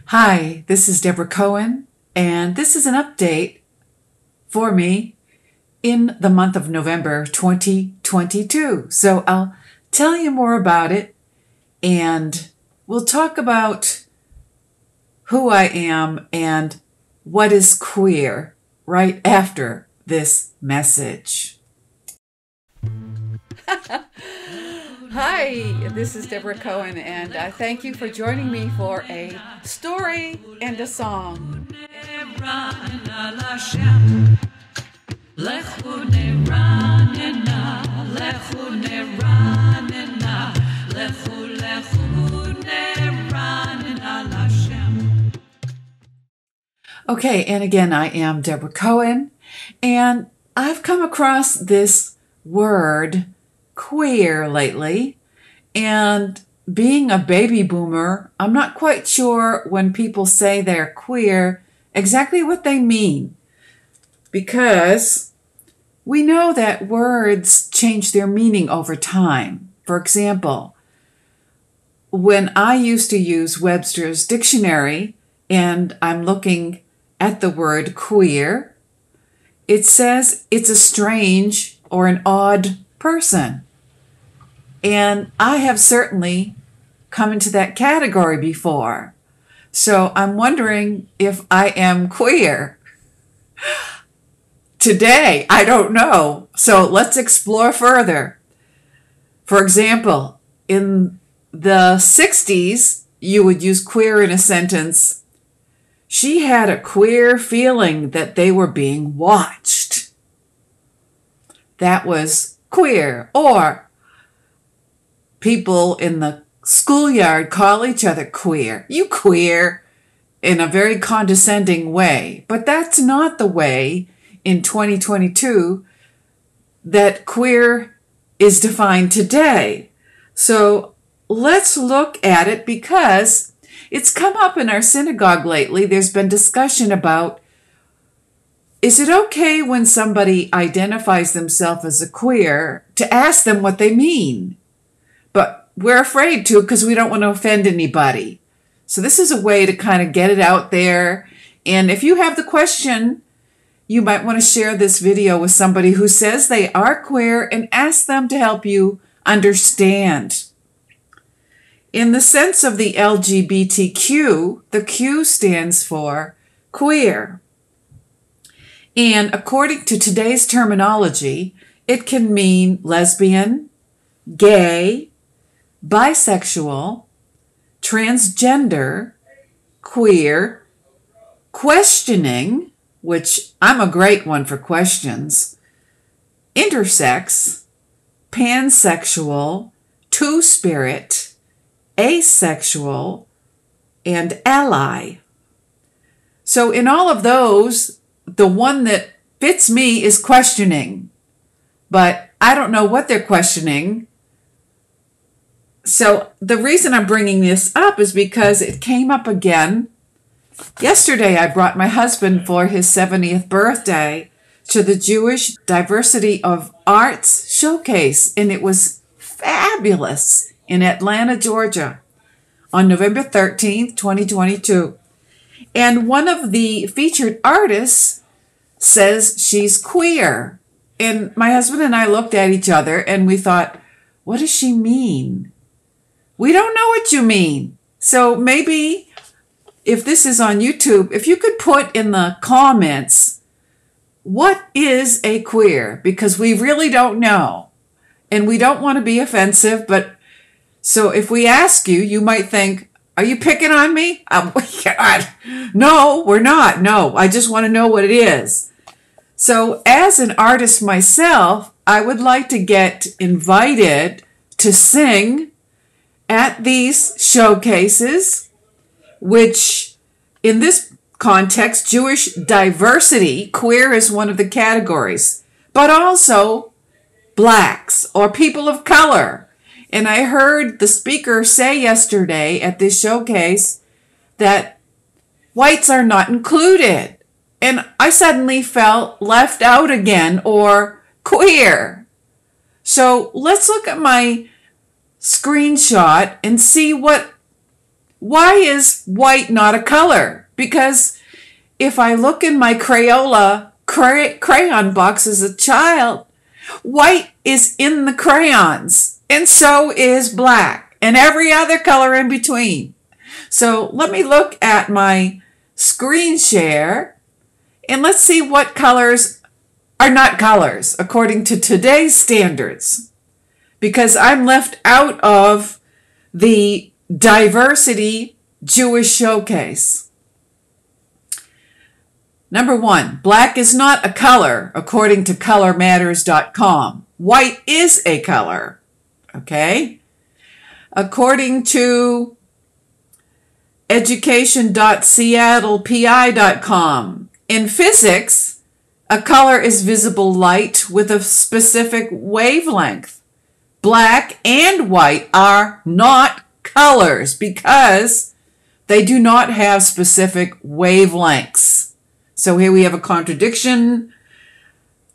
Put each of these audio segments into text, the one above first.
Hi, this is Deborah Cohen, and this is an update for me in the month of November 2022. So I'll tell you more about it, and we'll talk about who I am and what is queer right after this message. Hi, this is Deborah Cohen, and I thank you for joining me for a story and a song. Okay, and again, I am Deborah Cohen, and I've come across this word queer lately, and being a baby boomer, I'm not quite sure when people say they're queer exactly what they mean, because we know that words change their meaning over time. For example, when I used to use Webster's dictionary and I'm looking at the word queer, it says it's a strange or an odd person. And I have certainly come into that category before. So I'm wondering if I am queer. Today, I don't know. So let's explore further. For example, in the 60s, you would use queer in a sentence. She had a queer feeling that they were being watched. That was queer. Or people in the schoolyard call each other queer. You queer, in a very condescending way. But that's not the way in 2022 that queer is defined today. So let's look at it because it's come up in our synagogue lately. There's been discussion about, is it okay when somebody identifies themselves as a queer to ask them what they mean? But we're afraid to because we don't want to offend anybody. So this is a way to kind of get it out there. And if you have the question, you might want to share this video with somebody who says they are queer and ask them to help you understand. In the sense of the LGBTQ, the Q stands for queer. And according to today's terminology, it can mean lesbian, gay, bisexual, transgender, queer, questioning, which I'm a great one for questions, intersex, pansexual, two-spirit, asexual, and ally. So in all of those, the one that fits me is questioning, but I don't know what they're questioning. So the reason I'm bringing this up is because it came up again. Yesterday, I brought my husband for his 70th birthday to the Jewish Diversity of Arts Showcase, and it was fabulous in Atlanta, Georgia, on November 13th, 2022. And one of the featured artists says she's queer. And my husband and I looked at each other and we thought, what does she mean? We don't know what you mean. So maybe if this is on YouTube, if you could put in the comments, what is a queer? Because we really don't know. And we don't want to be offensive, but so if we ask you, you might think, are you picking on me? God. No, we're not. No, I just want to know what it is. So as an artist myself, I would like to get invited to sing at these showcases, which in this context, Jewish diversity, queer is one of the categories, but also blacks or people of color. And I heard the speaker say yesterday at this showcase that whites are not included. And I suddenly felt left out again or queer. So let's look at my screenshot and see what why is white not a color? Because if I look in my Crayola crayon box as a child, white is in the crayons, and so is black, and every other color in between. So let me look at my screen share, and let's see what colors are not colors according to today's standards, because I'm left out of the Diversity Jewish Showcase. Number 1, black is not a color according to colormatters.com. White is a color, okay? According to education.seattlepi.com, in physics, a color is visible light with a specific wavelength. Black and white are not colors because they do not have specific wavelengths. So here we have a contradiction.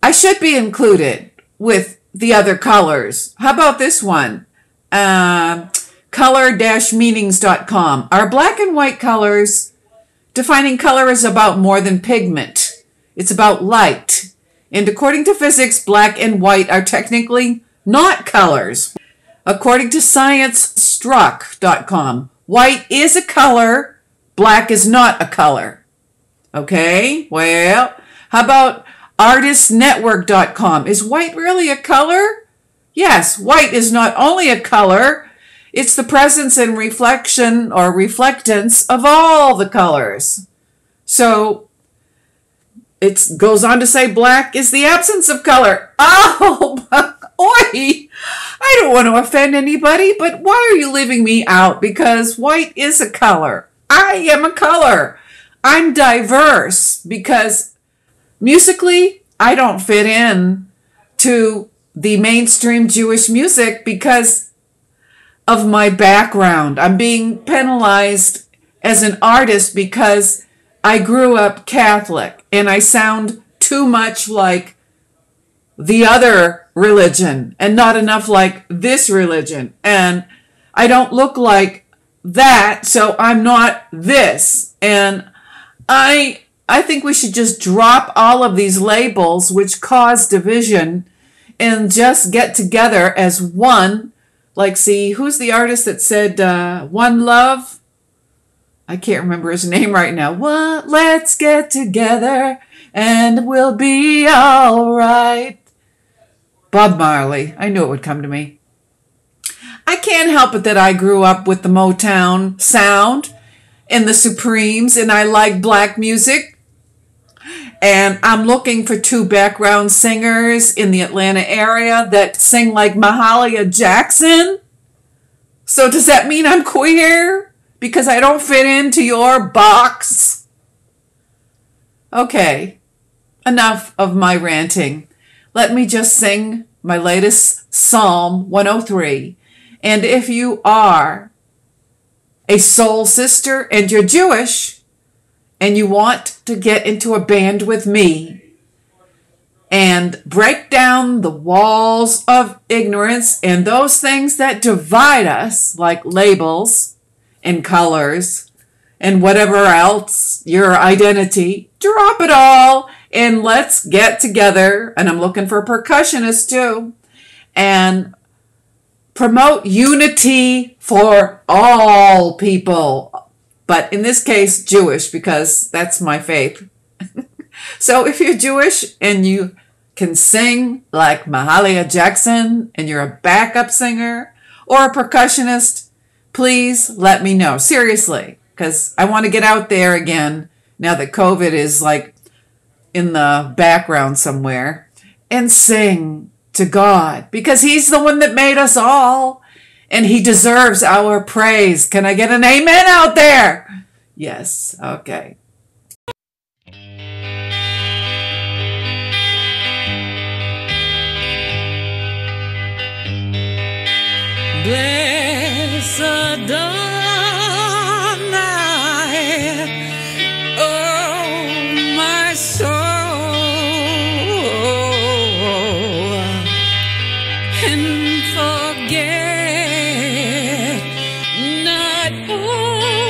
I should be included with the other colors. How about this one? Color-meanings.com. Are black and white colors? Defining color is about more than pigment. It's about light. And according to physics, black and white are technically not colors. According to ScienceStruck.com, white is a color, black is not a color. Okay, well, how about ArtistNetwork.com? Is white really a color? Yes, white is not only a color, it's the presence and reflection or reflectance of all the colors. So it goes on to say black is the absence of color. Oh, oi! I don't want to offend anybody, but why are you leaving me out? Because white is a color. I am a color. I'm diverse because musically, I don't fit in to the mainstream Jewish music because of my background. I'm being penalized as an artist because I grew up Catholic and I sound too much like the other religion and not enough like this religion. And I don't look like that, so I'm not this. And I think we should just drop all of these labels which cause division and just get together as one. Like, see, who's the artist that said One Love? I can't remember his name right now. What? Let's get together and we'll be all right. Bob Marley. I knew it would come to me. I can't help it that I grew up with the Motown sound and the Supremes, and I like black music. And I'm looking for 2 background singers in the Atlanta area that sing like Mahalia Jackson. So does that mean I'm queer? Because I don't fit into your box? Okay, enough of my ranting. Let me just sing my latest Psalm 103. And if you are a soul sister and you're Jewish and you want to get into a band with me and break down the walls of ignorance and those things that divide us, like labels and colors and whatever else, your identity, drop it all and let's get together. And I'm looking for percussionists too. And promote unity for all people, but in this case, Jewish, because that's my faith. So if you're Jewish and you can sing like Mahalia Jackson and you're a backup singer or a percussionist, please let me know. Seriously, because I want to get out there again now that COVID is like in the background somewhere and sing to God, because he's the one that made us all and he deserves our praise. Can I get an amen out there? Yes. Okay. Blessed dawn night, oh my soul, and forget not all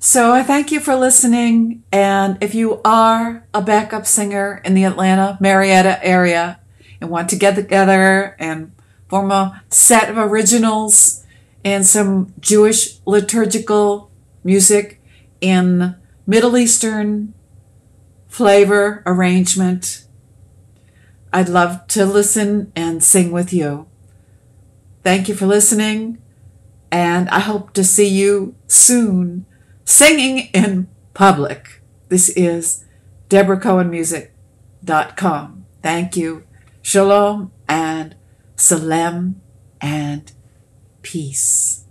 So I thank you for listening. And if you are a backup singer in the Atlanta, Marietta area and want to get together and form a set of originals and some Jewish liturgical music in Middle Eastern flavor arrangement, I'd love to listen and sing with you. Thank you for listening, and I hope to see you soon singing in public. This is DeborahCohenMusic.com. Thank you. Shalom and Salem and peace.